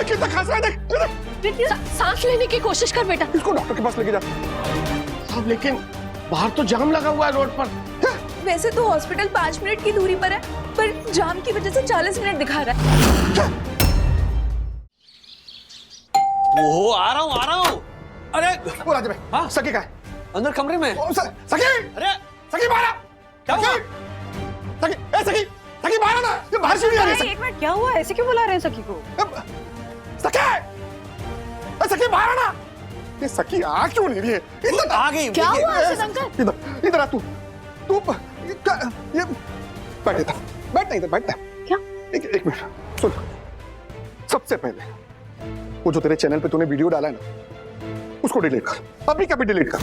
कितना खांस रहा है देख। सांस लेने की कोशिश कर बेटा। इसको डॉक्टर के पास लेके जा। अब लेकिन बाहर तो जाम लगा हुआ है रोड पर। वैसे तो हॉस्पिटल 5 मिनट की दूरी पर है, पर जाम की वजह से 40 मिनट दिखा रहा है। ओहो, आ रहा हूँ। अरे वो राजा भाई, हाँ? सखी का है अंदर कमरे में। सखी, अरे सखी बाहर आ। क्या हुआ? सखी, ए सखी, सखी बाहर आ ना। ये बाहर से नहीं आ रही। एक मिनट, क्या हुआ? ऐसे क्यों बुला रहे हैं सखी को? सखी, ए सखी बाहर आ ना। ये सखी आ क्यों नहीं रही है? इधर आ गई। क्या हुआ अर्षद अंकल? इधर आ तू ये बैठ इधर, बैठ इधर, बैठ। क्या? एक मिनट सुन। सबसे पहले वो जो तेरे चैनल पे तूने वीडियो डाला है ना, उसको डिलीट कर, अभी कभी डिलीट कर।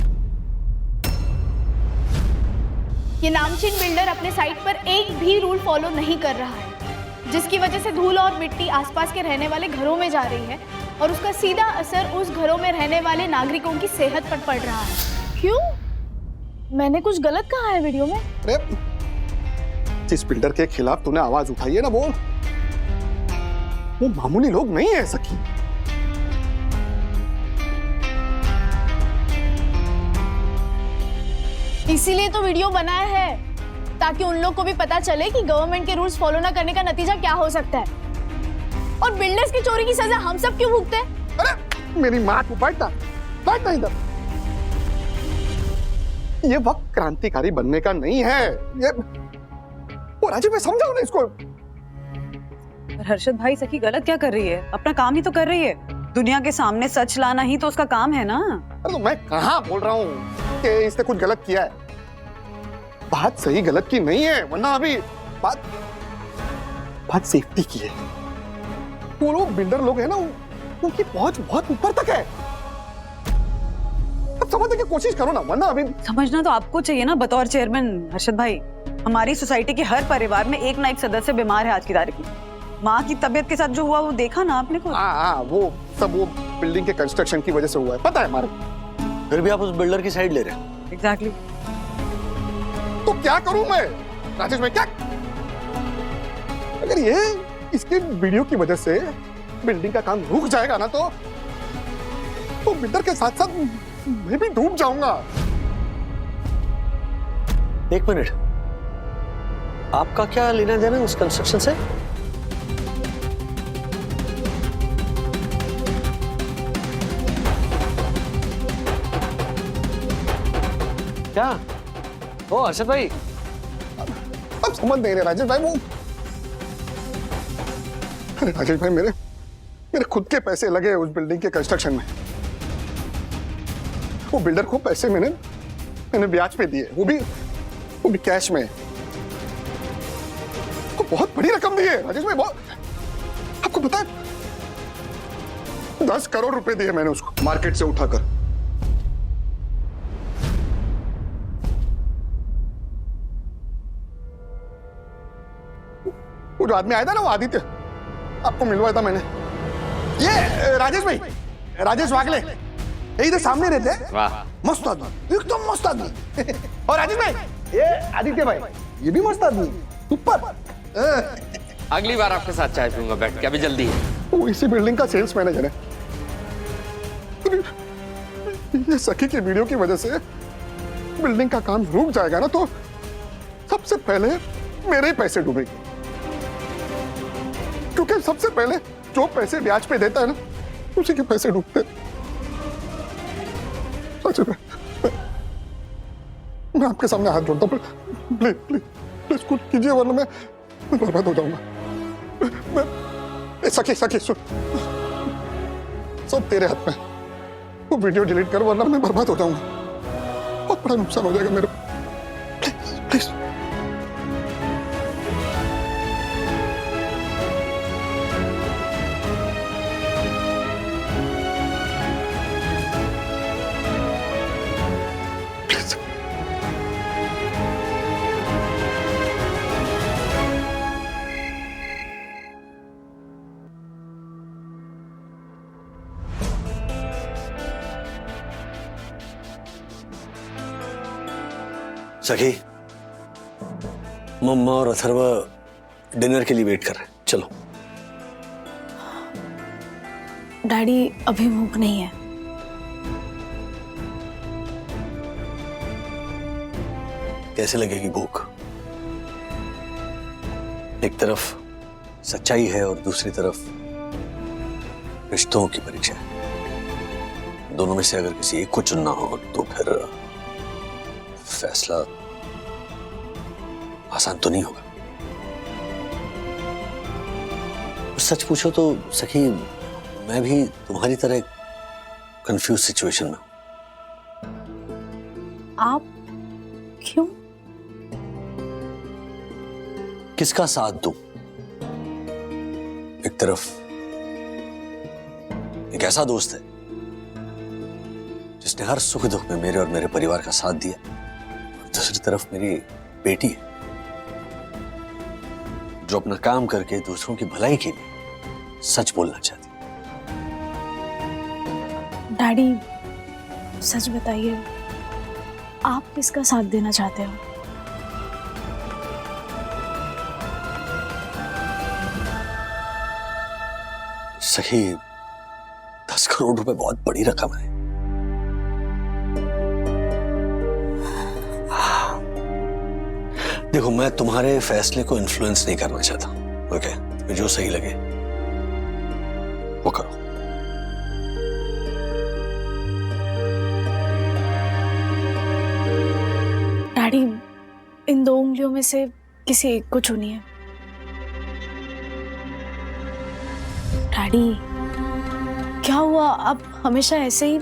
ये नामचीन बिल्डर अपने साइट पर एक भी रूल फॉलो नहीं कर रहा है, जिसकी वजह से धूल और मिट्टी आसपास के रहने वाले घरों में जा रही है और उसका सीधा असर उस घरों में रहने वाले नागरिकों की सेहत पर पड़ रहा है। क्यों? मैंने कुछ गलत कहा है वीडियो में? अरे जिस बिल्डर के खिलाफ तूने आवाज उठाई है ना, वो मामूली लोग नहीं है सखी। इसीलिए तो वीडियो बनाया है, ताकि उन लोग को भी पता चले कि गवर्नमेंट के रूल्स फॉलो ना करने का नतीजा क्या हो सकता है। और बिल्डर्स की चोरी की सजा हम सब क्यों भुगते हैं? अरे मेरी माँ को बैठना इधर। ये वक्त क्रांतिकारी बनने का नहीं है। ये वो राजीव भाई समझाओ ना इसको। हर्षद भाई, सखी गलत क्या कर रही है? अपना काम ही तो कर रही है। दुनिया के सामने सच लाना ही तो उसका काम है ना। अरे तो मैं कहाँ बोल रहा हूँ कि इसने कुछ गलत किया है। बात सही गलत की नहीं है, वरना अभी बात सेफ्टी की है। वो लोग बिल्डर लोग हैं ना, उनकी पहुंच बहुत ऊपर तक है। अब समझने की कोशिश करो ना, वरना अभी। समझना तो आपको चाहिए ना बतौर चेयरमैन हर्षद भाई। हमारी सोसाइटी के हर परिवार में एक ना एक सदस्य बीमार है आज की तारीख में। माँ की तबीयत के साथ जो हुआ वो देखा ना आपने खुद। वो सब वो बिल्डिंग के कंस्ट्रक्शन की वजह से हुआ है, पता है हमारे। फिर भी आप उस बिल्डर की साइड ले रहे हैं। एग्जैक्टली। तो क्या करूं मैं राजेश भाई? क्या अगर ये इसके वीडियो की वजह से बिल्डिंग का काम रुक जाएगा ना, तो बिल्डर के साथ साथ मैं भी डूब जाऊंगा। एक मिनट, आपका क्या लेना देना उस कंस्ट्रक्शन से? क्या? ओ अर्षद भाई, अब समझ नहीं रहे राजेश भाई। वो अरे राजेश भाई, मेरे खुद के पैसे लगे उस बिल्डिंग के कंस्ट्रक्शन में। वो बिल्डर को पैसे मैंने ब्याज पे दिए, वो भी कैश में। को बहुत बड़ी रकम दी है राजेश भाई। बहुत, आपको पता है 10 करोड़ रुपए दिए मैंने उसको मार्केट से उठाकर। वो जो आदमी आया था ना, वो आदित्य, आपको मिलवाया था मैंने। ये राजेश भाई, राजेश वागले, इधर सामने रहते हैं। वाह, मस्त आदमी, एकदम मस्त आदमी। और राजेश भाई, ये आदित्य भाई, ये भी मस्त आदमी, सुपर। अगली बार आपके साथ चाय पीऊंगा बैठ के, अभी जल्दी है। वो इसी बिल्डिंग का सेल्स मैनेजर है। ये सखी की वीडियो की वजह से बिल्डिंग का काम रुक जाएगा ना, तो सबसे पहले मेरे ही पैसे डूबेंगे। क्योंकि सबसे पहले जो पैसे ब्याज पे देता है ना, उसी के पैसे डूबते हैं। सच में मैं आपके सामने हाथ जोड़ता हूँ, प्लीज प्लीज प्लीज कुछ कीजिए, वरना मैं बर्बाद हो जाऊंगा। सखी सुन, सब तेरे हाथ में। वो वीडियो डिलीट कर, वरना मैं बर्बाद हो जाऊंगा। बहुत बड़ा नुकसान हो जाएगा मेरे। Please please. सखी, मम्मा और अथर्व डिनर के लिए वेट कर रहे हैं। चलो। डैडी अभी भूख नहीं है। कैसे लगेगी भूख? एक तरफ सच्चाई है और दूसरी तरफ रिश्तों की परीक्षा है। दोनों में से अगर किसी एक को चुनना हो तो फिर फैसला आसान तो नहीं होगा। सच पूछो तो सखी, मैं भी तुम्हारी तरह कंफ्यूज सिचुएशन में हूं। आप क्यों? किसका साथ दूं? एक तरफ एक ऐसा दोस्त है जिसने हर सुख दुख में मेरे और मेरे परिवार का साथ दिया, और दूसरी तरफ मेरी बेटी है जो अपना काम करके दूसरों की भलाई के लिए सच बोलना चाहती है। डैडी सच बताइए, आप किसका साथ देना चाहते हो? सही 10 करोड़ रुपए बहुत बड़ी रकम है। देखो, मैं तुम्हारे फैसले को इन्फ्लुएंस नहीं करना चाहता। ओके, तुम्हें जो सही लगे वो करो। डैडी, इन 2 उंगलियों में से किसी एक को चुनिए। डैडी, क्या हुआ? आप हमेशा ऐसे ही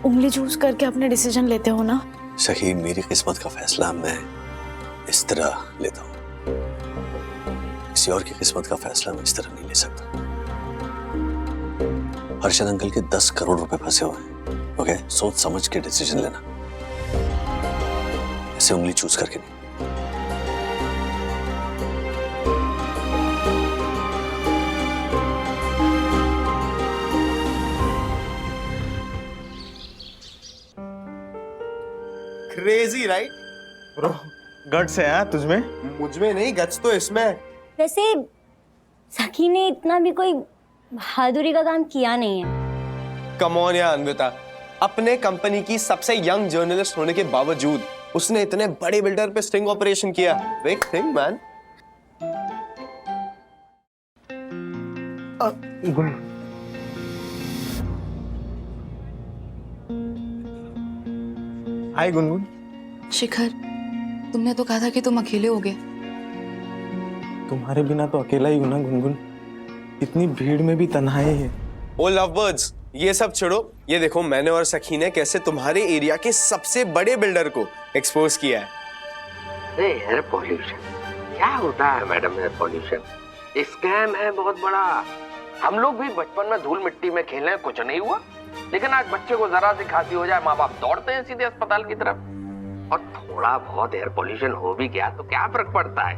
उंगली चूज करके अपने डिसीजन लेते हो ना? सही, मेरी किस्मत का फैसला मैं इस तरह लेता हूं। किसी और की किस्मत का फैसला मैं इस तरह नहीं ले सकता। हर्षद अंकल के 10 करोड़ रुपए फंसे हुए हैं। ओके, सोच समझ के डिसीजन लेना, ऐसे उंगली चूज करके नहीं। क्रेजी राइट ब्रो, गट्स है यार तुझमें। मुझमें नहीं, गट्स तो इसमें। वैसे सखी ने इतना भी कोई बहादुरी का काम किया नहीं है। कम ऑन यार अन्विता, अपने कंपनी की सबसे यंग जर्नलिस्ट होने के बावजूद उसने इतने बड़े बिल्डर पे स्टिंग ऑपरेशन किया। Big thing man. Hi Gungun. Shikhar, तुमने तो कहा था कि तुम अकेले होगे। तुम्हारे बिना तो अकेला ही हूं ना गुनगुन। इतनी भीड़ में भी तन्हाई है। ओ लव बर्ड्स, ये सब छोड़ो। ये देखो, मैंने और सखी ने कैसे तुम्हारे एरिया के सबसे बड़े बिल्डर को एक्सपोज किया है। एयर पॉल्यूशन क्या होता है मैडम? एयर पॉल्यूशन स्कैम है बहुत बड़ा। हम लोग भी बचपन में धूल मिट्टी में खेले, कुछ नहीं हुआ, लेकिन आज बच्चे को जरा सी खांसी हो जाए, माँ बाप दौड़ते हैं सीधे अस्पताल की तरफ। और थोड़ा बहुत एयर पॉल्यूशन हो भी गया तो क्या फर्क पड़ता है?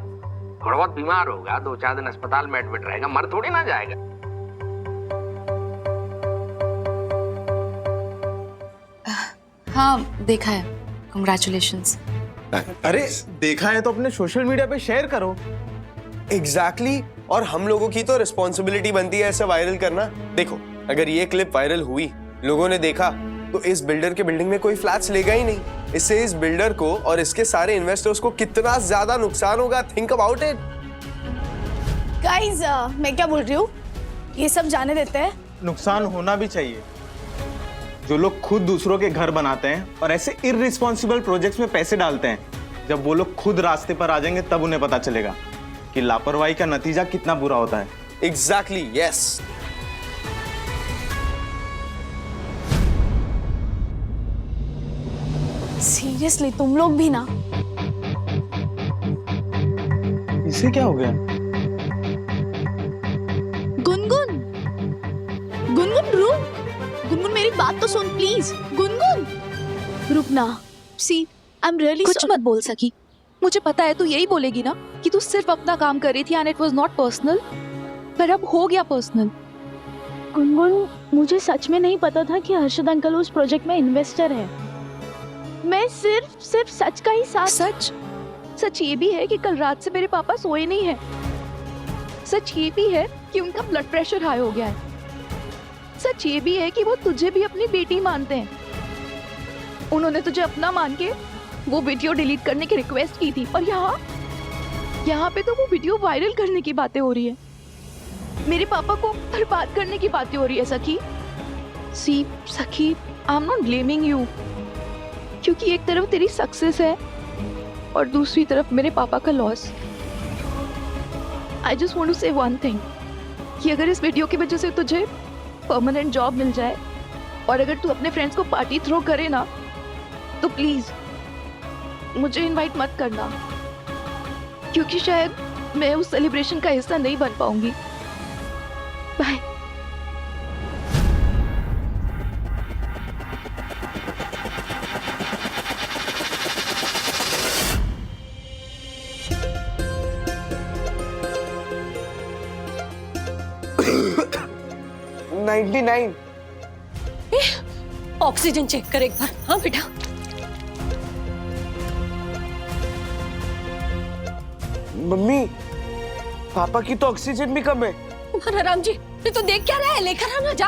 थोड़ा बहुत बीमार होगा, 2-4 दिन अस्पताल में एडमिट रहेगा, मर थोड़ी ना जाएगा। हाँ, देखा है। कंग्रेचुलेशंस। अरे देखा है तो अपने सोशल मीडिया पे शेयर करो। एग्जैक्टली, और हम लोगों की तो रिस्पॉन्सिबिलिटी बनती है ऐसे वायरल करना। देखो, अगर ये क्लिप वायरल हुई, लोगों ने देखा, तो इस बिल्डर के बिल्डिंग में कोई फ्लैट्स लेगा ही नहीं। इससे इस बिल्डर को और इसके सारे इन्वेस्टर्स को कितना ज्यादा नुकसान होगा। Think about it. गाइस, मैं क्या बोल रही हूँ, ये सब जाने देते हैं। नुकसान होना भी चाहिए। जो लोग खुद दूसरों के घर बनाते हैं और ऐसे इररिस्पॉन्सिबल प्रोजेक्ट्स में पैसे डालते हैं, जब वो लोग खुद रास्ते पर आ जाएंगे तब उन्हें पता चलेगा कि लापरवाही का नतीजा कितना बुरा होता है। Exactly, yes. सीरियसली, तुम लोग भी ना। इसे क्या हो गया? गुनगुन, गुनगुन रुक। गुनगुन, मेरी बात तो सुन प्लीज। गुनगुन रुक ना। सी, आई एम रियली कुछ मत बोल सकी। मुझे पता है तू यही बोलेगी ना कि तू सिर्फ अपना काम कर रही थी and it was not personal, पर अब हो गया पर्सनल। गुनगुन, मुझे सच में नहीं पता था कि हर्षद अंकल उस प्रोजेक्ट में इन्वेस्टर है। मैं सिर्फ सच का ही साथ। सच ये भी है कि कल रात से मेरे पापा सोए नहीं है। सच ये भी है कि उनका ब्लड प्रेशर हाई हो गया है। सच ये भी है कि वो तुझे भी अपनी बेटी मानते हैं। उन्होंने तुझे अपना मान के वो वीडियो डिलीट करने की रिक्वेस्ट की थी, और यहाँ पे तो वो वीडियो वायरल करने की बातें हो रही है। मेरे पापा को बर्बाद करने की बातें हो रही है सखी। सी सखी, I am not blaming you, क्योंकि एक तरफ तेरी सक्सेस है और दूसरी तरफ मेरे पापा का loss. I just want to say one thing, कि अगर इस वीडियो की वजह से तुझे परमानेंट जॉब मिल जाए और अगर तू अपने फ्रेंड्स को पार्टी थ्रो करे ना, तो प्लीज मुझे इनवाइट मत करना, क्योंकि शायद मैं उस सेलिब्रेशन का हिस्सा नहीं बन पाऊंगी। बाय। ऑक्सीजन चेक कर एक बार। हाँ बेटा। मम्मी, पापा की तो ऑक्सीजन भी कम है। अरे राम जी, ये तो देख क्या रहा है, लेकर आना जा।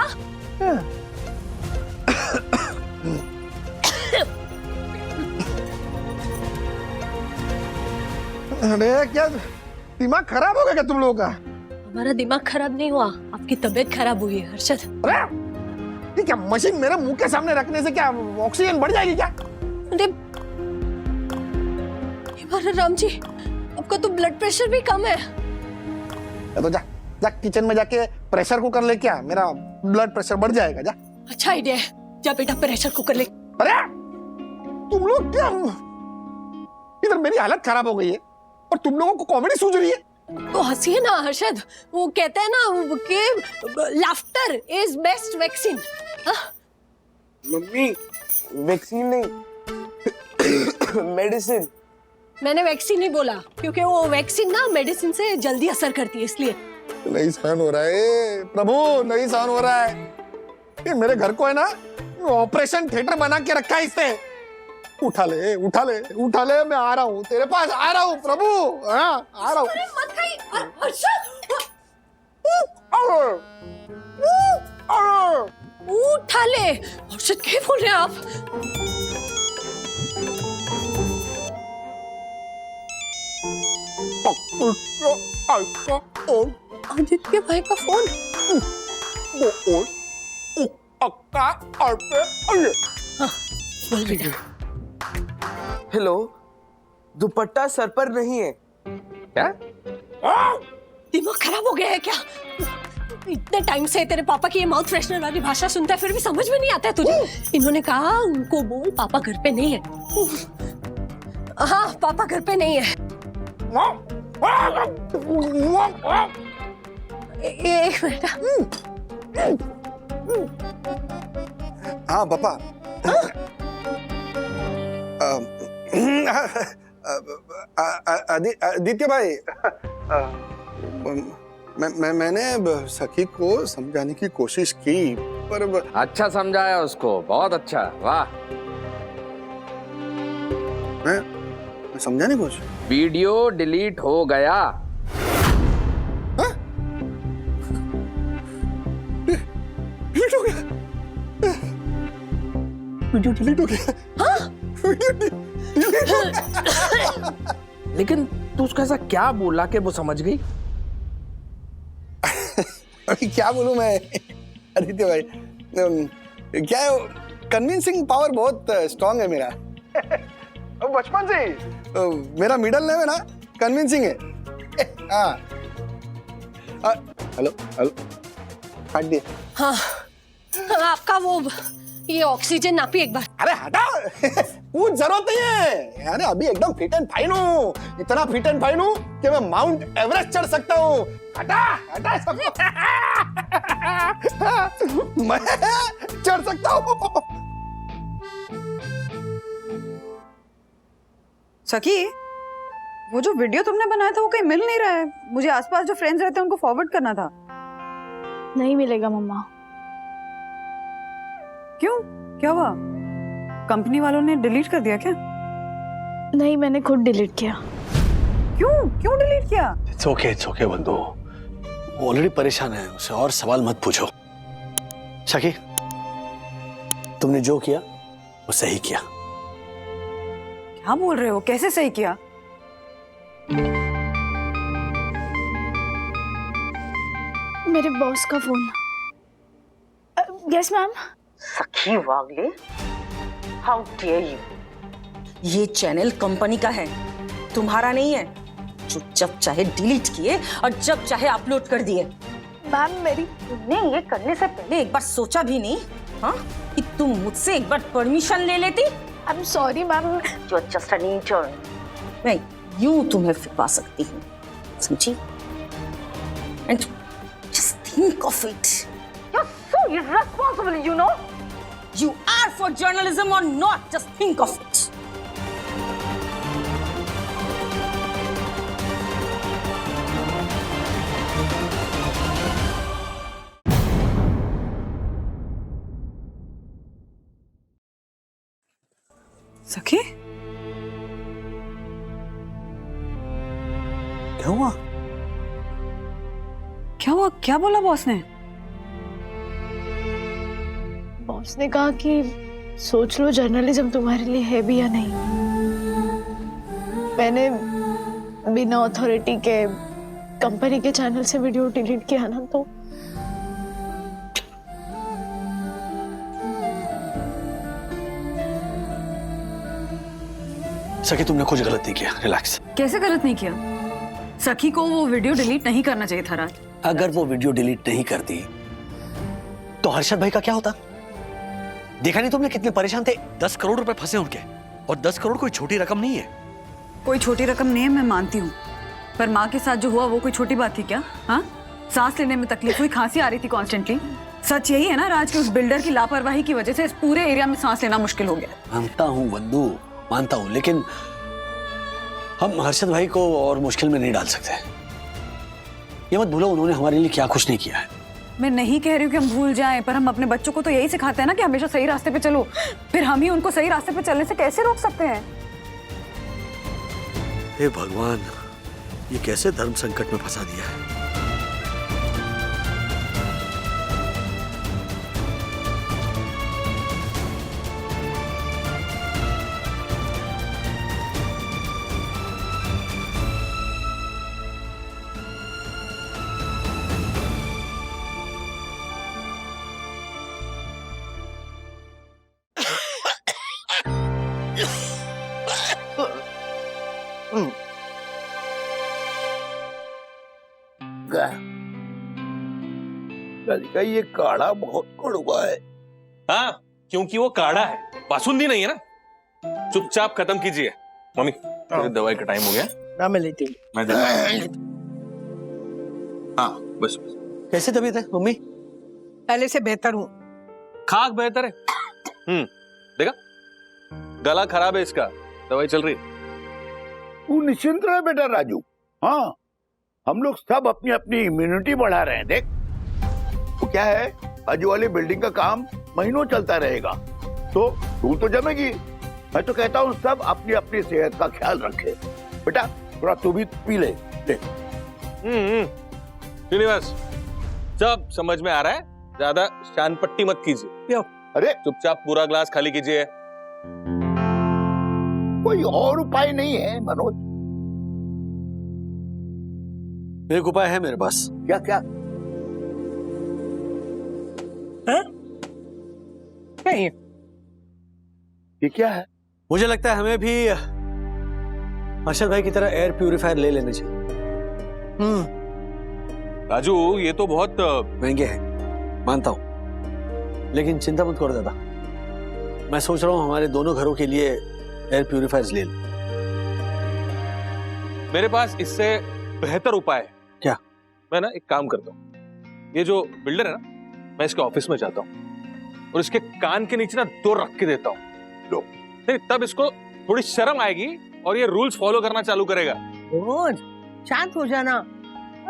अरे क्या दिमाग खराब हो गया क्या तुम लोगों का? हमारा दिमाग खराब नहीं हुआ, आपकी तबीयत खराब हुई है हर्षद। अरे ये क्या मशीन मेरे मुंह के सामने रखने से क्या ऑक्सीजन बढ़ जाएगी क्या? अरे राम जी, आपका तो ब्लड प्रेशर भी कम है। तो जा जा किचन में जाके प्रेशर कुकर लेके आ, मेरा ब्लड प्रेशर बढ़ जाएगा। जा। अच्छा आइडिया है, जा बेटा प्रेशर कुकर ले। अरे तुम लोग क्या, इधर मेरी हालत खराब हो गई है और तुम लोगों को कॉमेडी सूझ रही है। तो हंसिए ना हर्षद, वो कहते हैं ना कि laughter is best vaccine. Mummy, vaccine नहीं, मेडिसिन। मैंने वैक्सीन नहीं बोला, क्योंकि वो वैक्सीन ना मेडिसिन से जल्दी असर करती है, इसलिए। नहीं सहन हो रहा है प्रभु, नहीं सहन हो रहा है। ये मेरे घर को है ना ऑपरेशन थिएटर बना के रखा है इसने। उठा ले उठा ले उठा ले, मैं आ रहा हूँ तेरे पास, आ रहा हूँ प्रभु। हाँ आ रहा हूँ। मत खाइए हर्षद, उठा ले। हर्षद क्या बोल रहे हैं आप? आदित्य भाई का फोन। हाँ, बोल बेटा। हेलो, दुपट्टा सर पर नहीं है क्या? दिमाग खराब हो गया है क्या? इतने टाइम से तेरे पापा की ये माउथ फ्रेशनर वाली भाषा सुनता है, फिर भी समझ में नहीं आता है तुझे। इन्होंने कहा उनको बोल पापा घर पे नहीं है। हाँ, पापा घर पे नहीं है। एक मिनट। हाँ पापा। आदित्य भाई, मैंने सखी को समझाने की कोशिश की, पर अच्छा समझाया उसको, बहुत अच्छा, वाह। मैं समझा नहीं कुछ। वीडियो डिलीट हो गया। डिलीट हो गया? वीडियो डिलीट हो गया? हाँ? वीडियो डिलीट हो गया? लेकिन तू उसको ऐसा क्या बोला कि वो समझ गई? अभी क्या बोलूं मैं आदित्य भाई, क्या है, कन्विंसिंग पावर बहुत स्ट्रांग है मेरा। बचपन से ही मेरा मिडिल नेम है ना, कन्विंसिंग है। हाँ। हेलो हेलो, काट दिए। हाँ, आपका वो ये ऑक्सीजन नापी एक बार। अरे हटा, कुछ जरूरत नहीं है। अरे अभी एकदम फिट एंड फाइन हूँ, इतना फिट एंड फाइन हूँ कि मैं माउंट एवरेस्ट चढ़ सकता हूँ। हटा हटा सब। मैं चढ़ सकता हूँ। सखी, वो जो वीडियो तुमने बनाया था वो कहीं मिल नहीं रहा है। मुझे आसपास जो फ्रेंड्स रहते हैं उनको फॉरवर्ड करना था। नहीं मिलेगा मम्मा। क्यों, क्या हुआ? कंपनी वालों ने डिलीट कर दिया क्या? नहीं, मैंने खुद डिलीट किया। क्यों क्यों डिलीट किया? इट्स ओके बंधु, वो ऑलरेडी परेशान है, उसे और सवाल मत पूछो। सखी, तुमने जो किया वो सही किया। क्या बोल रहे हो? कैसे सही किया? मेरे बॉस का फोन। Yes ma'am. सखी वागले, हाउ डेयर यू। ये चैनल कंपनी का है, तुम्हारा नहीं है, जो जब चाहे डिलीट किए और जब चाहे अपलोड कर दिए। मैम मेरी, तुमने ये करने से पहले एक बार सोचा भी नहीं, हाँ, कि तुम मुझसे एक बार परमिशन ले लेती? I am sorry ma'am. You are just an intern, मैं यूं तुम्हें फिरवा सकती हूँ, समझी? And just think of it, you are so irresponsible, you know. You are for journalism or not? Just think of it. सखी, क्या हुआ? क्या हुआ? क्या बोला बॉस ने? बॉस ने कहा कि सोच लो जर्नलिज्म तुम्हारे लिए है भी या नहीं। मैंने बिना अथॉरिटी के कंपनी के चैनल से वीडियो डिलीट किया ना, तो सखी, तुमने कुछ गलत नहीं किया, रिलैक्स। कैसे गलत नहीं किया? सखी को वो वीडियो डिलीट नहीं करना चाहिए था राज। अगर वो वीडियो डिलीट नहीं करती तो हर्षद भाई का क्या होता? देखा नहीं तुमने कितने परेशान थे? 10 करोड़ रुपए फंसे उनके, और 10 करोड़ कोई छोटी रकम नहीं है। कोई छोटी रकम नहीं है, मैं मानती हूँ, पर माँ के साथ जो हुआ वो कोई छोटी बात थी क्या? हाँ, सांस लेने में तकलीफ हुई, खांसी आ रही थी कॉन्स्टेंटली। सच यही है ना राज, कि उस बिल्डर की लापरवाही की वजह से इस पूरे एरिया में सांस लेना मुश्किल हो गया। मानता हूँ वंदू, मानता हूँ, लेकिन हम हर्षद भाई को और मुश्किल में नहीं डाल सकते। ये मत भूलो उन्होंने हमारे लिए क्या कुछ नहीं किया है। मैं नहीं कह रही हूँ कि हम भूल जाएं, पर हम अपने बच्चों को तो यही सिखाते हैं ना कि हमेशा सही रास्ते पे चलो। फिर हम ही उनको सही रास्ते पे चलने से कैसे रोक सकते हैं? हे भगवान, ये कैसे धर्म संकट में फंसा दिया है। का ये काढ़ा बहुत कड़वा है। हाँ, क्योंकि वो काढ़ा है, बासुंदी नहीं है ना। चुपचाप खत्म कीजिए। मम्मी, दवाई का टाइम हो गया ना, मैं लेती हूँ। मैं हाँ, बस बस। कैसे तबीयत है मम्मी? पहले से बेहतर हूँ। खाक बेहतर है। देखा, गला खराब है इसका, दवाई चल रही है। तू निश्चिंत रहे बेटा राजू। हाँ, हम लोग सब अपनी अपनी इम्यूनिटी बढ़ा रहे हैं। देख, तो क्या है, बाजू वाली बिल्डिंग का काम महीनों चलता रहेगा, तो धूल तो जमेगी। मैं तो कहता हूँ सब अपनी अपनी सेहत का ख्याल रखे। बेटा थोड़ा तू भी पी ले। श्रीनिवास, सब समझ में आ रहा है, ज्यादा शान पट्टी मत कीजिए। अरे चुपचाप पूरा ग्लास खाली कीजिए। कोई और उपाय नहीं है मनोज? एक उपाय है मेरे पास। क्या क्या? ये क्या है? मुझे लगता है हमें भी हर्षद भाई की तरह एयर प्यूरिफायर ले लेने चाहिए। राजू, ये तो बहुत महंगे हैं, मानता हूं, लेकिन चिंता मत करो दादा, मैं सोच रहा हूं हमारे दोनों घरों के लिए एयर प्यूरिफायर्स ले लें। मेरे पास इससे बेहतर उपाय है। क्या? मैं ना एक काम करता हूँ, ये जो बिल्डर है ना, मैं इसके ऑफिस में जाता हूँ और इसके कान के नीचे ना 2 रख के देता हूँ। तब इसको थोड़ी शर्म आएगी और ये रूल्स फॉलो करना चालू करेगा। शांत हो जाना।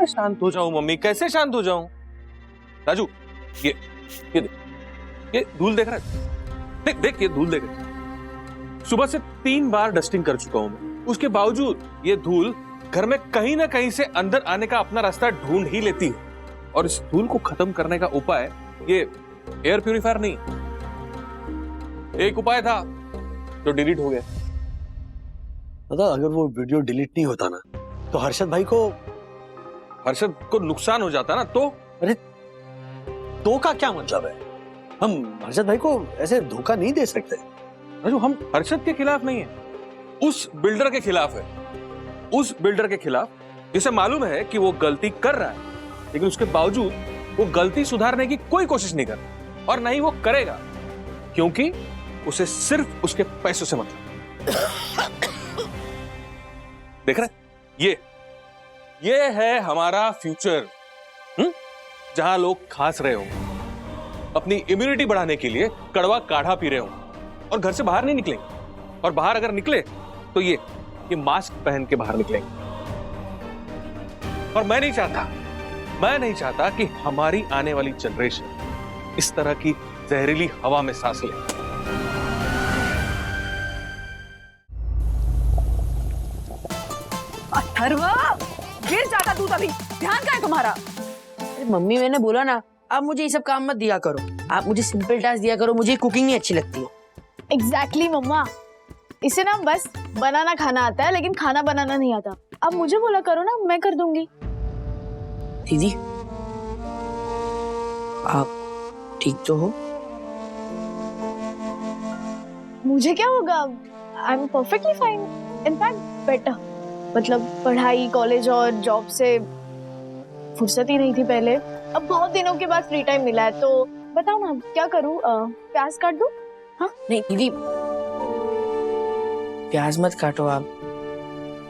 शांत हो जाऊं मम्मी? कैसे शांत हो जाऊं? राजू, ये देख, ये धूल देख रहा है? देख देख, ये धूल देख रहा है। सुबह से 3 बार डस्टिंग कर चुका हूं मैं, उसके बावजूद ये धूल घर में कहीं ना कहीं से अंदर आने का अपना रास्ता ढूंढ ही लेती है। और इस धूल को खत्म करने का उपाय ये एयर प्यूरिफायर नहीं, एक उपाय था जो डिलीट हो गया। दादा अगर वो वीडियो डिलीट नहीं होता ना तो हर्षद भाई को नुकसान हो जाता ना। तो अरे तो का क्या मतलब है? हम हर्षद भाई को ऐसे धोखा नहीं दे सकते। राजू हम हर्षद के खिलाफ नहीं है, उस बिल्डर के खिलाफ है। उस बिल्डर के खिलाफ जिसे मालूम है कि वो गलती कर रहा है, लेकिन उसके बावजूद वो गलती सुधारने की कोई कोशिश नहीं कर और नहीं वो करेगा, क्योंकि उसे सिर्फ उसके पैसों से मतलब। देख रहे ये है हमारा फ्यूचर, जहां लोग खांस रहे होंगे, अपनी इम्यूनिटी बढ़ाने के लिए कड़वा काढ़ा पी रहे होंगे और घर से बाहर नहीं निकलेंगे, और बाहर अगर निकले तो ये मास्क पहन के बाहर निकलेंगे। और मैं नहीं चाहता कि हमारी आने वाली जनरेशन इस तरह की जहरीली हवा में सांस ले। अथर्वा, गिर जाता तू तभी, ध्यान कहाँ है तुम्हारा? मम्मी मैंने बोला ना, आप मुझे ये सब काम मत दिया करो, आप मुझे सिंपल टास्क दिया करो, मुझे कुकिंग नहीं अच्छी लगती है। एग्जैक्टली मम्मा, इसे ना बस बनाना खाना आता है लेकिन खाना बनाना नहीं आता। अब मुझे बोला करो ना, मैं कर दूंगी। दीदी आप ठीक तो हो? मुझे क्या होगा, I am perfectly fine, in fact better. मतलब पढ़ाई, कॉलेज और जॉब से फुर्सत ही नहीं थी पहले, अब बहुत दिनों के बाद फ्री टाइम मिला है, तो बताओ ना क्या करूं, प्याज काट दूं? हाँ नहीं दीदी, प्याज मत काटो, आप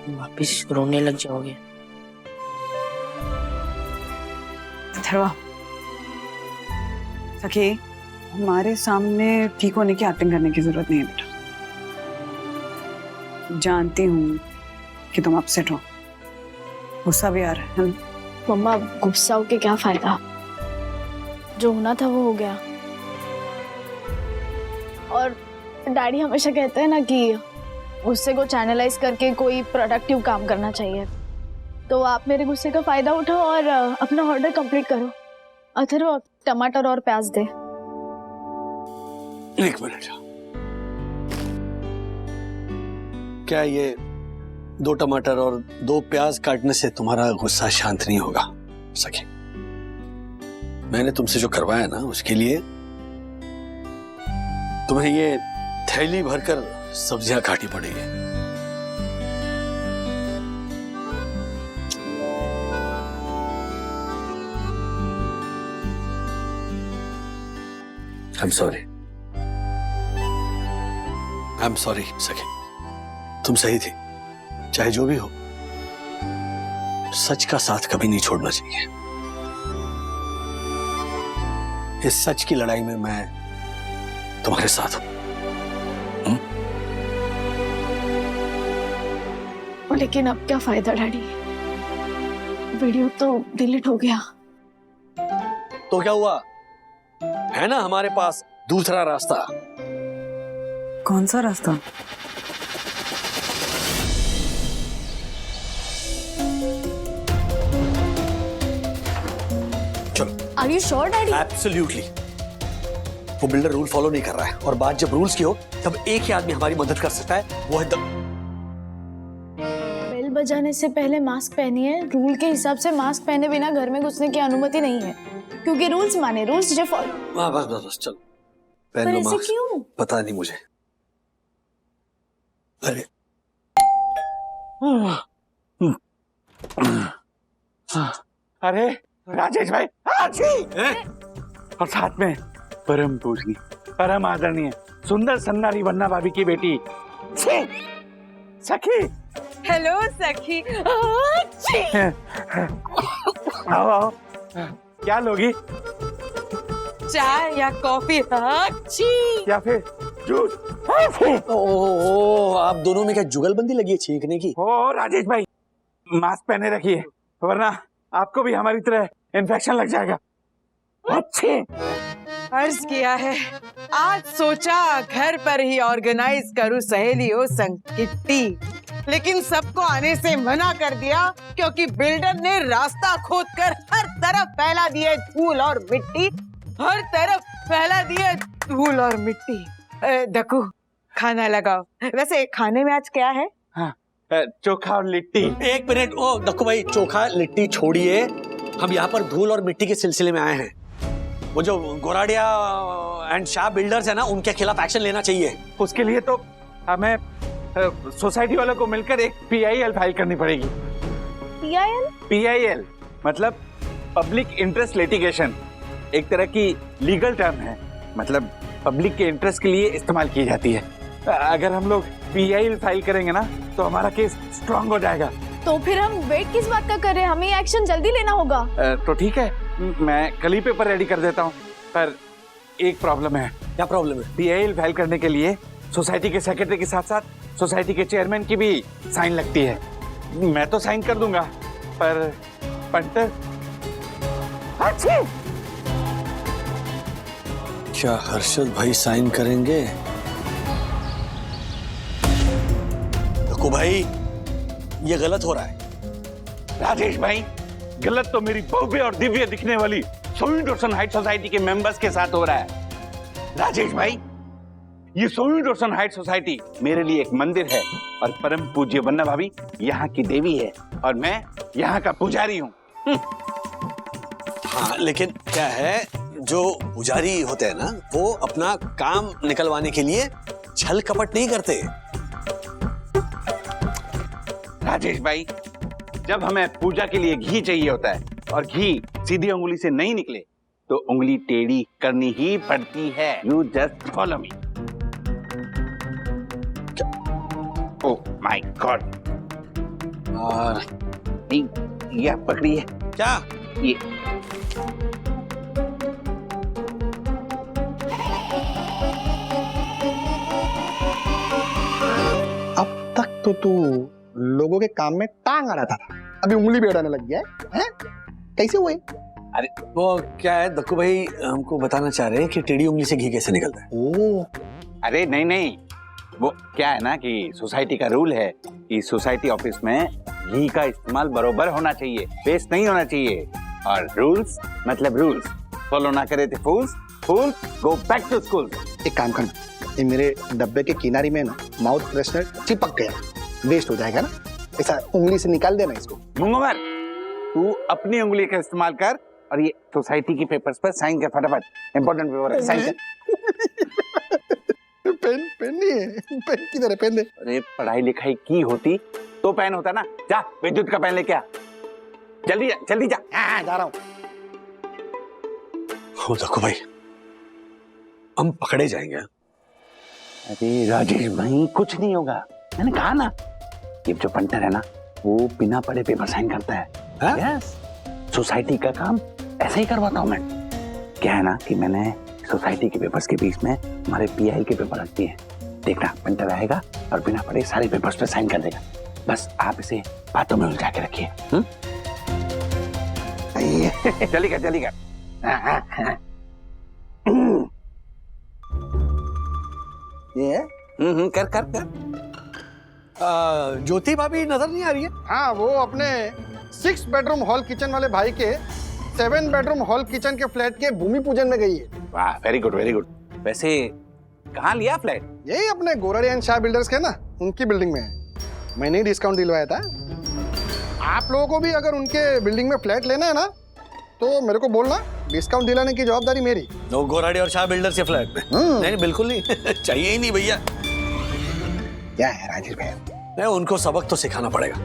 वापिस रोने लग जाओगे। अथर्वा, सखी, हमारे सामने ठीक होने की एक्टिंग करने की जरूरत नहीं है बेटा। जानती हूँ कि तुम अपसेट हो, गुस्सा भी आ रहा है। मम्मा गुस्सा होके क्या फायदा, जो होना था वो हो गया। और डैडी हमेशा कहते हैं ना कि गुस्से को चैनलाइज करके कोई प्रोडक्टिव काम करना चाहिए, तो आप मेरे गुस्से का फायदा उठाओ और अपना ऑर्डर कंप्लीट करो। अथर्व टमाटर और प्याज दे। एक मिनट, क्या ये 2 टमाटर और 2 प्याज काटने से तुम्हारा गुस्सा शांत नहीं होगा सखी? मैंने तुमसे जो करवाया ना, उसके लिए तुम्हें ये थैली भरकर सब्जियां काटनी पड़ेगी। I'm sorry सखी, तुम सही थी। चाहे जो भी हो, सच का साथ कभी नहीं छोड़ना चाहिए। इस सच की लड़ाई में मैं तुम्हारे साथ हूं। लेकिन अब क्या फायदा डैडी, वीडियो तो डिलीट हो गया। तो क्या हुआ, है ना हमारे पास दूसरा रास्ता। कौन सा रास्ता? चलो। Are you sure, daddy? Absolutely. वो बिल्डर रूल फॉलो नहीं कर रहा है, और बात जब रूल्स की हो तब एक ही आदमी हमारी मदद कर सकता है, वो है बेल बजाने से पहले मास्क पहनिए। रूल के हिसाब से मास्क पहने बिना घर में घुसने की अनुमति नहीं है, क्योंकि रूल्स माने, रूल्स जो फॉलो। हाँ बस चलो, पहन लो मास्क। क्यों? पता नहीं मुझे। अरे अरे राजेश भाई, और साथ में परम पूजनी, परम आदरणीय, सुंदर सन्नारी वन्ना भाभी की बेटी सखी। हेलो सखी। आओ आओ, क्या लोगी? चाय या कॉफी? या फिर जूस? आप दोनों में क्या जुगलबंदी लगी है छींकने की? ओ राजेश भाई, मास्क पहने रखिए, वरना आपको भी हमारी तरह इन्फेक्शन लग जाएगा। अच्छे अर्ज किया है, आज सोचा घर पर ही ऑर्गेनाइज करूं सहेलियों संग किट्टी। लेकिन सबको आने से मना कर दिया क्योंकि बिल्डर ने रास्ता खोदकर हर तरफ फैला दिए धूल और मिट्टी, हर तरफ फैला दिए धूल और मिट्टी। डकू खाना लगाओ। वैसे खाने में आज क्या है? हाँ, चोखा और लिट्टी। एक मिनट, ओ देखो भाई, चोखा लिट्टी छोड़िए, हम यहाँ पर धूल और मिट्टी के सिलसिले में आए हैं। वो जो गोराडिया एंड शाह बिल्डर्स है ना, उनके खिलाफ एक्शन लेना चाहिए। उसके लिए तो हमें सोसाइटी वालों को मिलकर एक PIL फाइल करनी पड़ेगी। PIL मतलब पब्लिक इंटरेस्ट लिटिगेशन, एक तरह की लीगल टर्म है, मतलब पब्लिक के इंटरेस्ट के लिए इस्तेमाल की जाती है। अगर हम लोग PIL फाइल करेंगे ना तो हमारा केस स्ट्रांग हो जाएगा। तो फिर हम वेट किस बात का कर रहे हैं? हमें एक्शन जल्दी लेना होगा। तो ठीक है, मैं कल ही पेपर रेडी कर देता हूँ, पर एक प्रॉब्लम है। क्या प्रॉब्लम है? PIL फाइल करने के लिए सोसाइटी के सेक्रेटरी के साथ साथ सोसाइटी के चेयरमैन की भी साइन लगती है। मैं तो साइन कर दूंगा, पर पंटर। क्या हर्षद भाई साइन करेंगे? देखो भाई, ये गलत हो रहा है। राजेश भाई, गलत तो मेरी भव्य और दिव्य दिखने वाली सोवियत रोशन हाइट सोसाइटी के मेंबर्स के साथ हो रहा है। राजेश भाई, ये सोवियत रोशन हाइट सोसाइटी मेरे लिए एक मंदिर है और परम पूज्य वन्ना भाभी यहाँ की देवी है और मैं यहाँ का पुजारी हूँ। हाँ, लेकिन क्या है, जो पुजारी होते हैं ना, वो अपना काम निकलवाने के लिए छल कपट नहीं करते। राजेश भाई, जब हमें पूजा के लिए घी चाहिए होता है और घी सीधी उंगली से नहीं निकले तो उंगली टेढ़ी करनी ही पड़ती है। You just follow me. Oh my God. और ये पकड़िए। क्या? ये अब तक तो तू लोगों के काम में टांग अड़ाता था, अभी उंगली भी अड़ाने लग गया है? कैसे हुए? अरे वो क्या है, दक्कू भाई हमको बताना चाह रहे हैं कि टेढ़ी उंगली से घी कैसे निकलता है। ओह, अरे नहीं नहीं, वो क्या है ना कि सोसाइटी का रूल है कि सोसाइटी ऑफिस में घी का इस्तेमाल बरोबर होना चाहिए, वेस्ट नहीं होना चाहिए। और रूल्स मतलब रूल्स, फॉलो ना करे तो फूल्स, फूल्स गो बैक टू स्कूल। एक काम करना, ये मेरे डब्बे के किनारे में ना माउथ फ्रेशनर चिपक गया, वेस्ट हो जाएगा ना, ऐसा उंगली से निकाल देना इसको। मुंगोवर, तू अपनी उंगली का इस्तेमाल कर और ये सोसाइटी के पेपर्स पर साइन कर फटाफट। इंपॉर्टेंट पेपर है, साइन कर। पेन पेन नहीं है, पेन किधर है? पेन दे। अरे पढ़ाई लिखाई की होती तो पेन होता ना। जा विद्युत का पेन लेके आ, जल्दी जा, जल्दी जा। हाँ, जा रहा हूँ। हो दक्कू भाई, हम पकड़े जाएंगे। अरे राजेश भाई, कुछ नहीं होगा, मैंने कहा ना। ये जो पंटर है ना, वो बिना पढ़े पेपर साइन करता है। यस, सोसाइटी का काम ऐसे ही करवाता हूँ मैं। क्या है ना कि मैंने सोसाइटी के पेपर्स के बीच में हमारे PIL के पेपर रख दिए हैं। देखना, पंटर आएगा और बिना पढ़े सारे पेपर्स पे साइन कर देगा। बस आप इसे बातों में उलझा के रखिए। चलिएगा चलिएगा। ये कर कर कर। ज्योति भाभी नजर नहीं आ रही है? हाँ, वो अपने 6 बेडरूम हॉल किचन वाले भाई के 7 बेडरूम हॉल किचन के फ्लैट के भूमि पूजन में गई है। वाह, वेरी गुड वेरी गुड। वैसे कहाँ लिया फ्लैट? यही अपने गोराडिया एंड शाह बिल्डर्स के ना, उनकी बिल्डिंग में है। मैंने ही डिस्काउंट दिलवाया था। आप लोगों को भी अगर उनके बिल्डिंग में फ्लैट लेना है ना, तो मेरे को बोलना, डिस्काउंट दिलाने की जवाबदारी मेरी। वो गोराडिया और शाह बिल्डर्स के फ्लैट में? नहीं, बिल्कुल नहीं। चाहिए ही नहीं भैया। क्या है राजेश भाई? नहीं, उनको सबक तो सिखाना पड़ेगा।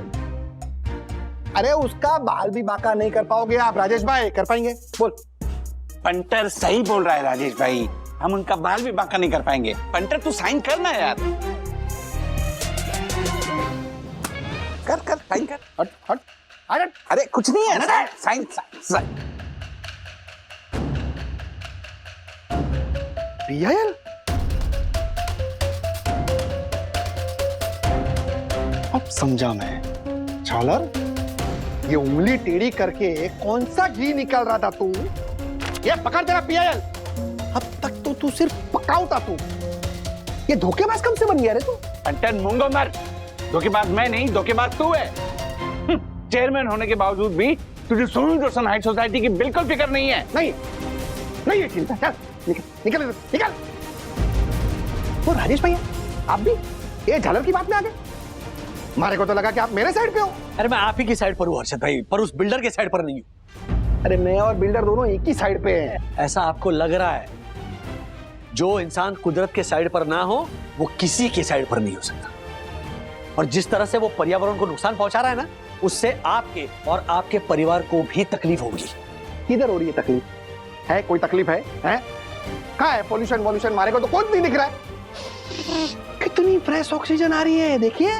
अरे उसका बाल भी बांका नहीं कर पाओगे आप राजेश भाई, कर पाएंगे? बोल। पंटर सही बोल रहा है राजेश भाई, हम उनका बाल भी बांका नहीं कर पाएंगे। पंटर तू साइन करना यार। कर कर साइन कर। हट हट हट। अरे कुछ नहीं है ना, साइन साइन। PIL? अब समझा मैं। झालर, ये उंगली टेढ़ी करके कौन सा घी निकाल रहा था तू? ये पकड़ तेरा PIL। अब तक तो तू सिर्फ पकाऊ था तू, ये धोखेबाज कब से बन गया रे तू? पंटर मूंगो मर, धोखेबाज मैं नहीं, धोखेबाज तू है। चेयरमैन होने के बावजूद भी तुझे सोल्यूशन हाइट सोसाइटी की बिल्कुल फिक्र नहीं है। नहीं नहीं ये चिंता, चल निकल निकल निकल। वो राजेश भैया आप भी ये झालर की बात में आ गए। मारे को तो लगा कि आप मेरे साइड पे हो। अरे मैं आप ही की साइड पर हूँ हर्षद भाई, पर उस बिल्डर के साइड पर नहीं हूँ। अरे मैं और बिल्डर दोनों एक ही साइड पे हैं। ऐसा आपको लग रहा है। जो इंसान कुदरत के साइड पर ना हो वो किसी के साइड पर नहीं हो सकता। और जिस तरह से वो पर्यावरण को नुकसान पहुंचा रहा है ना, उससे आपके और आपके परिवार को भी तकलीफ होगी। किधर हो रही है तकलीफ? है कोई तकलीफ है? कहाँ है? पोल्यूशन वॉल्यूशन मारे को तो कुछ नहीं दिख रहा है। कितनी फ्रेश ऑक्सीजन आ रही है देखिए।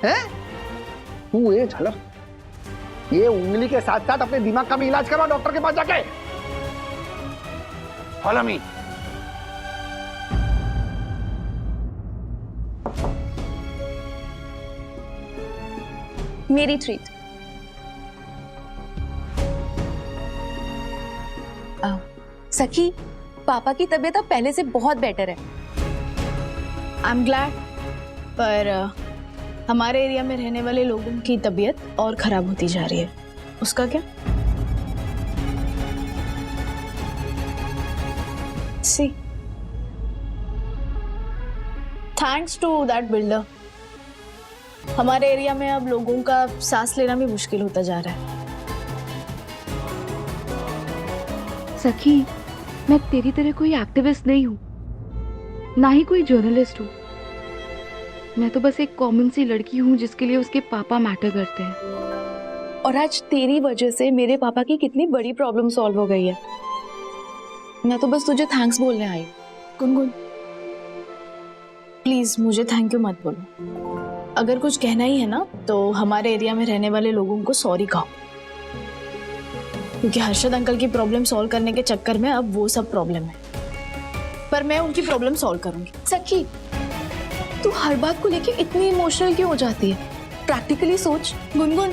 हैं? तू ये झलक, ये उंगली के साथ साथ अपने दिमाग का भी इलाज करवा डॉक्टर के पास जाके। Follow me. मेरी ट्रीट। सखी, पापा की तबीयत अब पहले से बहुत बेटर है। आई एम ग्लैड, पर हमारे एरिया में रहने वाले लोगों की तबीयत और खराब होती जा रही है। उसका क्या? सी, थैंक्स टू दैट बिल्डर हमारे एरिया में अब लोगों का सांस लेना भी मुश्किल होता जा रहा है। सखी, मैं तेरी तरह कोई एक्टिविस्ट नहीं हूँ, ना ही कोई जर्नलिस्ट हूँ। मैं तो बस एक कॉमन सी लड़की हूँ जिसके लिए उसके पापा मैटर करते हैं। और आज तेरी वजह से मेरे पापा की कितनी बड़ी प्रॉब्लम सॉल्व हो गई है। मैं तो बस तुझे थैंक्स बोलने आई। गुनगुन, प्लीज मुझे थैंक यू मत बोलो। अगर कुछ कहना ही है ना तो हमारे एरिया में रहने वाले लोगों को सॉरी कहो, क्योंकि हर्षद अंकल की प्रॉब्लम सॉल्व करने के चक्कर में अब वो सब प्रॉब्लम है। पर मैं उनकी प्रॉब्लम सॉल्व करूंगी। सखी, तू हर बात को लेके इतनी इमोशनल क्यों हो जाती है? प्रैक्टिकली सोच। गुनगुन,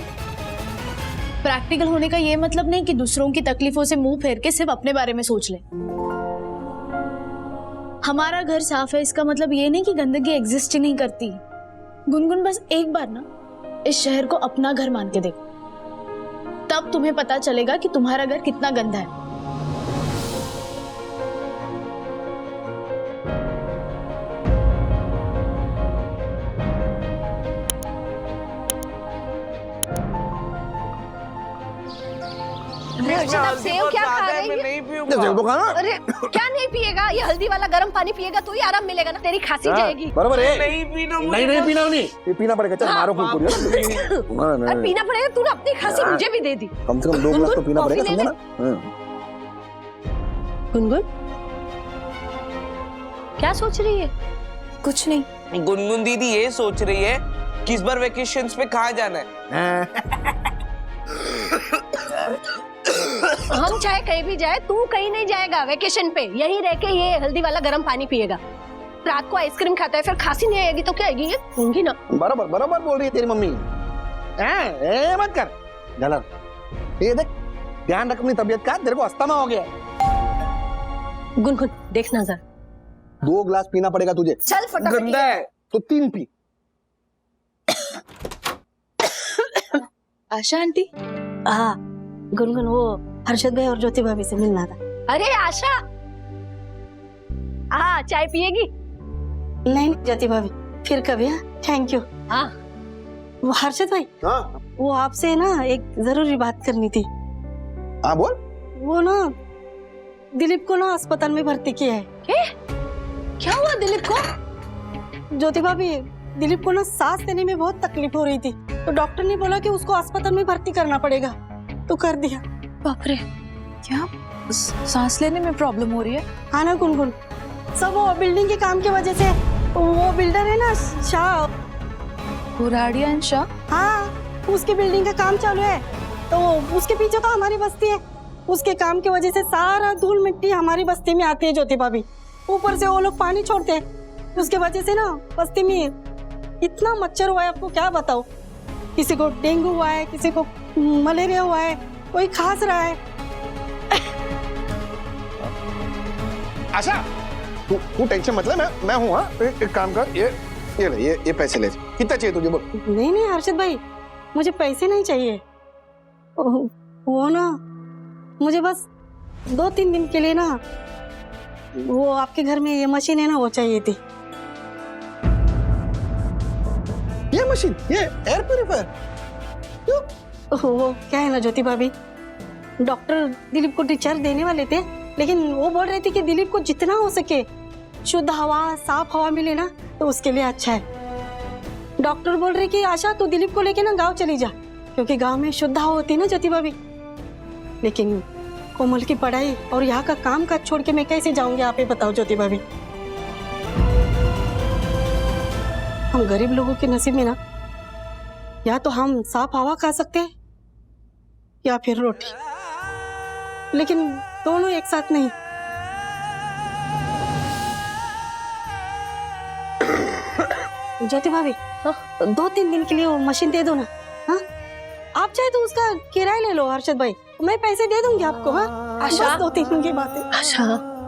प्रैक्टिकल होने का ये मतलब नहीं कि दूसरों की तकलीफों से मुंह फेर के सिर्फ अपने बारे में सोच ले। हमारा घर साफ है इसका मतलब ये नहीं कि गंदगी एग्जिस्ट ही नहीं करती। गुनगुन, बस एक बार ना इस शहर को अपना घर मान के देखो, तब तुम्हें पता चलेगा कि तुम्हारा घर कितना गंदा है। आप सेव क्या खा रहे हैं? अरे क्या नहीं पिएगा? ये हल्दी वाला गर्म पानी पिएगा तो ही आराम मिलेगा ना, तेरी खांसी जाएगी। बराबर है। नहीं पीना, नहीं पीना नहीं, ये पीना पड़ेगा। चल मारो कुरकुरी। अरे पीना पड़ेगा, तूने अपनी खांसी मुझे भी दे दी। कम से कम 2 गिलास तो पीना पड़ेगा, समझा ना? गुनगुन क्या सोच रही है? कुछ नहीं। गुनगुन दीदी ये सोच रही है कि इस बार वेकेशंस पे कहाँ जाना है। हम चाहे कहीं भी जाए, तू कहीं नहीं जाएगा वेकेशन पे। यहीं रह के ये हल्दी वाला गर्म पानी पिएगा। रात को आइसक्रीम खाता है, फिर खांसी नहीं आएगी तो क्या आएगी? ये होंगी ना। बराबर बराबर बोल रही है तेरी मम्मी। ए मत कर गलत। ये देख, ध्यान रख अपनी तबीयत का, तेरे को अस्थमा हो गया है। गुनगुन देख नजर, 2 गिलास पीना पड़ेगा तुझे। चल फटाफट। गंदा है तो 3 पी। आशा आंटी? हाँ गुनगुन, वो हर्षद भाई और ज्योति भाभी से मिलना था। अरे आशा, हाँ चाय पिएगी? नहीं ज्योति भाभी, फिर कभी। Thank you. हाँ वो हर्षद भाई, वो आपसे ना एक जरूरी बात करनी थी। हाँ बोल। वो ना दिलीप को ना अस्पताल में भर्ती किया है। क्या हुआ दिलीप को? ज्योति भाभी, दिलीप को ना सांस लेने में बहुत तकलीफ हो रही थी, तो डॉक्टर ने बोला कि उसको अस्पताल में भर्ती करना पड़ेगा, तो कर दिया। बाप रे, क्या सांस लेने में प्रॉब्लम हो रही है? हाँ ना गुनगुन, सब वो बिल्डिंग के काम की वजह से। वो बिल्डर है ना शाह, बुराड़िया एंड शाह। हाँ, उसकी बिल्डिंग का काम चालू है, तो उसके पीछे तो हमारी बस्ती है। उसके काम की वजह से सारा धूल मिट्टी हमारी बस्ती में आती है ज्योति भाभी। ऊपर से वो लोग पानी छोड़ते हैं, उसके वजह से ना बस्ती में इतना मच्छर हुआ है, आपको क्या बताओ। किसी को डेंगू हुआ है, किसी को मलेरिया हुआ है, कोई खांस रहा है। आशा, तू टेंशन मत ले, मैं हूँ। हाँ, एक काम कर, ये ले, ये पैसे ले। कितना चाहिए तुझे बोल? नहीं नहीं हर्षद भाई, मुझे पैसे नहीं चाहिए। वो ना मुझे बस 2-3 दिन के लिए ना वो आपके घर में ये मशीन है ना वो चाहिए थी। ये मशीन, ये एयर प्यूरिफायर? वो क्या है ना ज्योति भाभी, डॉक्टर दिलीप को डिस्चार्ज देने वाले थे, लेकिन वो बोल रहे थे कि दिलीप को जितना हो सके शुद्ध हवा, साफ हवा मिले ना तो उसके लिए अच्छा है। डॉक्टर बोल रहे कि आशा तू दिलीप को लेके ना गांव चली जा, क्योंकि गांव में शुद्ध हवा होती है ना ज्योति भाभी। लेकिन कोमल की पढ़ाई और यहाँ का काम काज छोड़ के मैं कैसे जाऊंगी, आप ही बताओ ज्योति भाभी। हम गरीब लोगों के नसीब में ना या तो हम साफ हवा खा सकते हैं या फिर रोटी, लेकिन दोनों एक साथ नहीं। ज्योति भाभी 2-3 दिन के लिए वो मशीन दे दो ना। हाँ, आप चाहे तो उसका किराया ले लो हर्षद भाई, मैं पैसे दे दूंगी आपको। हाँ आशा, 2-3 दिन की बात है। आशा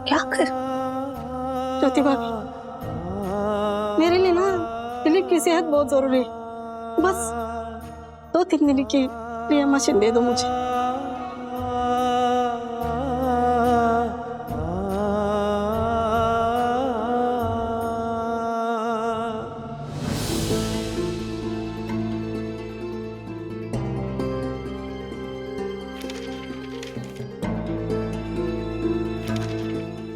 क्या कर? ज्योति भाभी मेरे लिए ना दिलीप की सेहत बहुत जरूरी है, बस 2-3 दिन के लिए मशीन दे दो मुझे।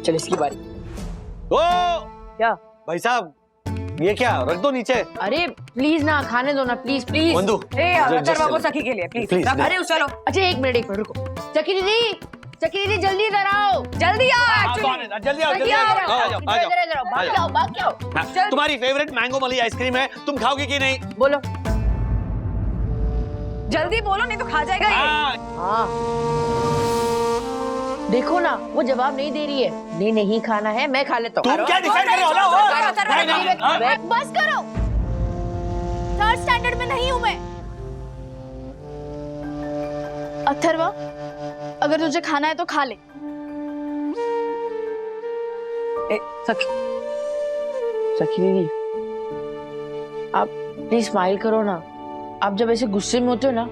चल इसकी बारी। ओ क्या भाई साहब, ये क्या रख दो नीचे। अरे प्लीज ना, खाने दो ना, प्लीज प्लीज। बंधु, सखी के लिए प्लीज। अरे चलो, अच्छा एक मिनट रुको। चकी दीदी जल्दी इधर आओ, जल्दी आओ। जल्दी आओ, भाग जाओ। तुम्हारी फेवरेट मैंगो मलाई आइसक्रीम है, तुम खाओगे कि नहीं? बोलो जल्दी बोलो, नहीं तो खा जाएगा ये। हाँ देखो ना, वो जवाब नहीं दे रही है। नहीं खाना है, मैं खा लेता हूँ। तुम क्या डिसाइड कर रहे हो? बस करो, 3rd स्टैंडर्ड में नहीं हूं मैं। अथर्वा, अगर तुझे खाना है तो खा ले। सखी दीदी आप प्लीज स्माइल करो ना। आप जब ऐसे गुस्से में होते हो ना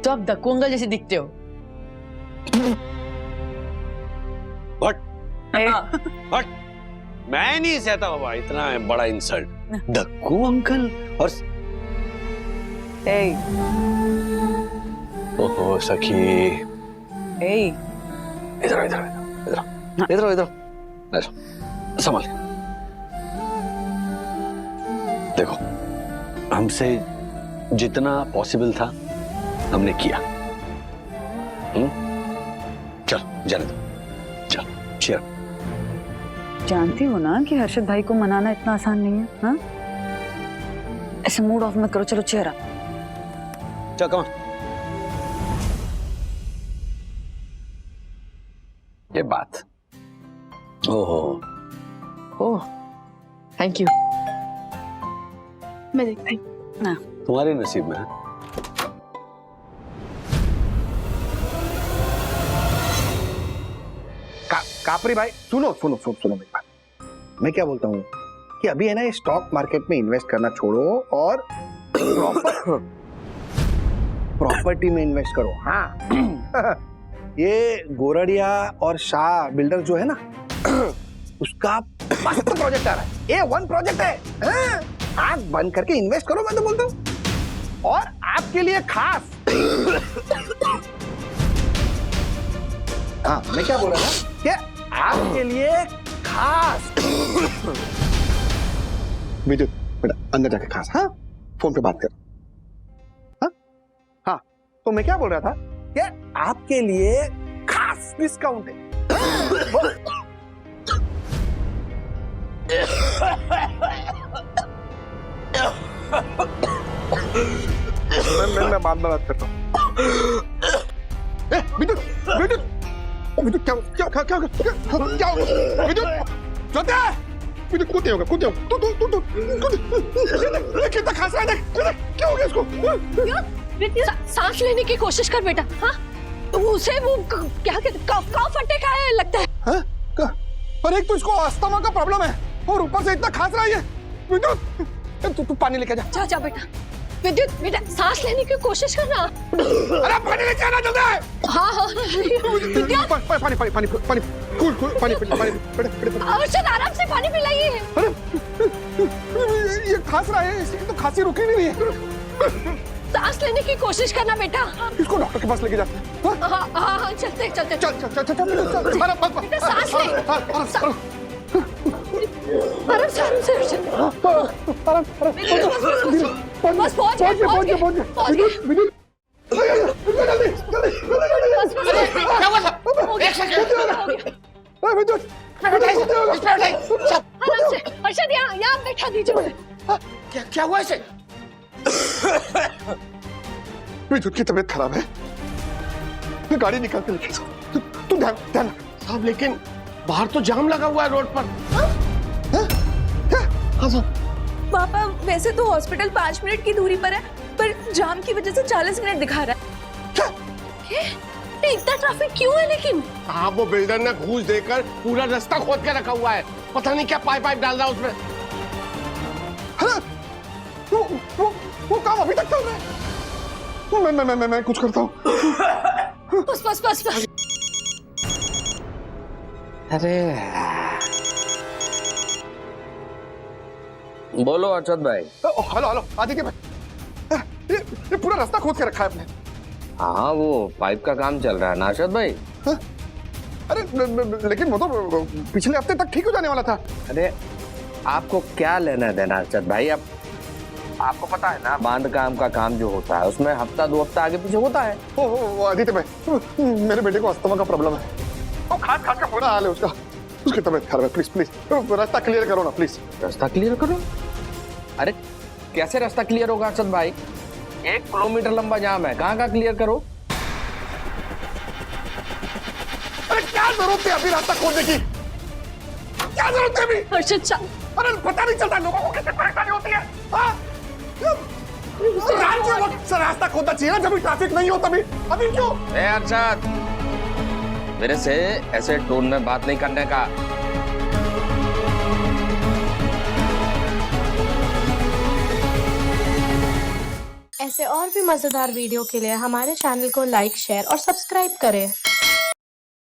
तो आप दक्कूंगल जैसे दिखते हो। बट मैं नहीं सहता बाबा इतना बड़ा इंसल्ट। दक्कू अंकल और ओहो सखी, इधर संभाल। देखो, हमसे जितना पॉसिबल था हमने किया। चल जाने दो, चल चीयर। जानती हो ना कि हर्षद भाई को मनाना इतना आसान नहीं है। हाँ, ऐसे मूड ऑफ मत करो, चलो चेयर अप। चल कम। ये बात, ओह थैंक यू। मैं देखती हूँ ना, तुम्हारे नसीब में है। कापरी भाई सुनो मेरी बात। मैं क्या बोलता हूँ कि अभी है ना ये स्टॉक मार्केट में इन्वेस्ट करना छोड़ो और प्रॉपर्टी में इन्वेस्ट करो। हाँ ये गोरडिया और शाह बिल्डर जो है ना उसका मस्त प्रोजेक्ट आ रहा है, A1 प्रोजेक्ट है। आंख बंद करके इन्वेस्ट करो, मैं तो बोलता हूँ। और आपके लिए खास हाँ, मैं क्या बोल रहा था कि आपके लिए खास विद्युत बेटा अंदर जाके खास। हाँ, फोन पे बात कर। हाँ, तो मैं क्या बोल रहा था कि आपके लिए खास डिस्काउंट है। मैं बाद में बात करता हूँ। विद्युत क्या विद्युत कूदते होगा कितना खास रहा है, क्या हो गया इसको? सांस लेने की कोशिश कर बेटा। हाँ, उसे वो क्या कहते कफ अटैक आया लगता है। हाँ? पर एक तो इसको अस्थमा का प्रॉब्लम है और ऊपर से इतना खास रहा है। विद्युत तू पानी लेके जा। जा जा बेटा। विद्युत बेटा सांस लेने की कोशिश करना। अरे पानी लेके आना जल्दी। हाँ हाँ विद्युत। पानी पानी पानी पानी कूल कूल पानी पानी। अर्षद आराम से पानी पिलाइए। ये खांस रहा है, इसकी तो खांसी रुकी नहीं है। सांस लेने की कोशिश करना बेटा। इसको डॉक्टर के पास लेके जाते हैं। हाँ हाँ हाँ चलते चलते। चल चल चल चल चल। बेटा सांस ले। आराम से आराम से अर्षद। बस पहुंच गए पहुंच गए पहुंच गए। क्या हुआ था? एक सेकंड। आराम से अर्षद यहाँ बैठा दीजिए। क्या हुआ इसे? विद्युत की तबीयत खराब है, मैं गाड़ी निकाल के लेके जाऊं। तू ध्यान ध्यान साहब, लेकिन बाहर तो जाम लगा हुआ है रोड पर। पापा वैसे तो हॉस्पिटल 5 मिनट की दूरी पर है, पर जाम की वजह से 40 मिनट दिखा रहा है। इतना ट्रैफिक क्यों है लेकिन? साहब वो बिल्डर ने घूस देकर पूरा रास्ता खोद के रखा हुआ है, पता नहीं क्या पाइप डाल रहा है उसमें। वो काम अभी तक चल रहा है। मैं कुछ करता हूँ। बस बस बस बस। अरे बोलो अर्षद भाई। हेलो हेलो आदित्य भाई, ये पूरा रास्ता खोद के रखा है आपने। हाँ वो पाइप का काम चल रहा है ना अर्षद भाई। अरे लेकिन वो तो पिछले हफ्ते तक ठीक हो जाने वाला था। अरे आपको क्या लेना देना अर्षद भाई? आपको पता है ना बांध काम का काम जो होता है उसमें हफ्ता 2 हफ्ता आगे पीछे होता है। ओ आदित्य भाई, मेरे बेटे को अस्थमा का प्रॉब्लम है। वो खाद खा के बुरा हाल है उसका, उसकी तबीयत खराब है। प्लीज प्लीज रास्ता क्लियर करो ना प्लीज। रास्ता क्लियर करो? अरे कैसे रास्ता क्लियर होगा अर्षद भाई? 1 किलोमीटर लंबा जाम है, कहाँ क्लियर करो? अरे क्या जरूरत है अभी रास्ता खोदने की? क्या जरूरत है अभी? अर्षद अरे पता नहीं चलता लोगों को कितनी परेशानी होती है। रास्ता खोदना चाहिए ना जब ट्रैफिक नहीं हो तभी। अभी क्यों? अर्षद मेरे से ऐसे टोन में बात नहीं करने का। ऐसे और भी मजेदार वीडियो के लिए हमारे चैनल को लाइक, शेयर और सब्सक्राइब करें।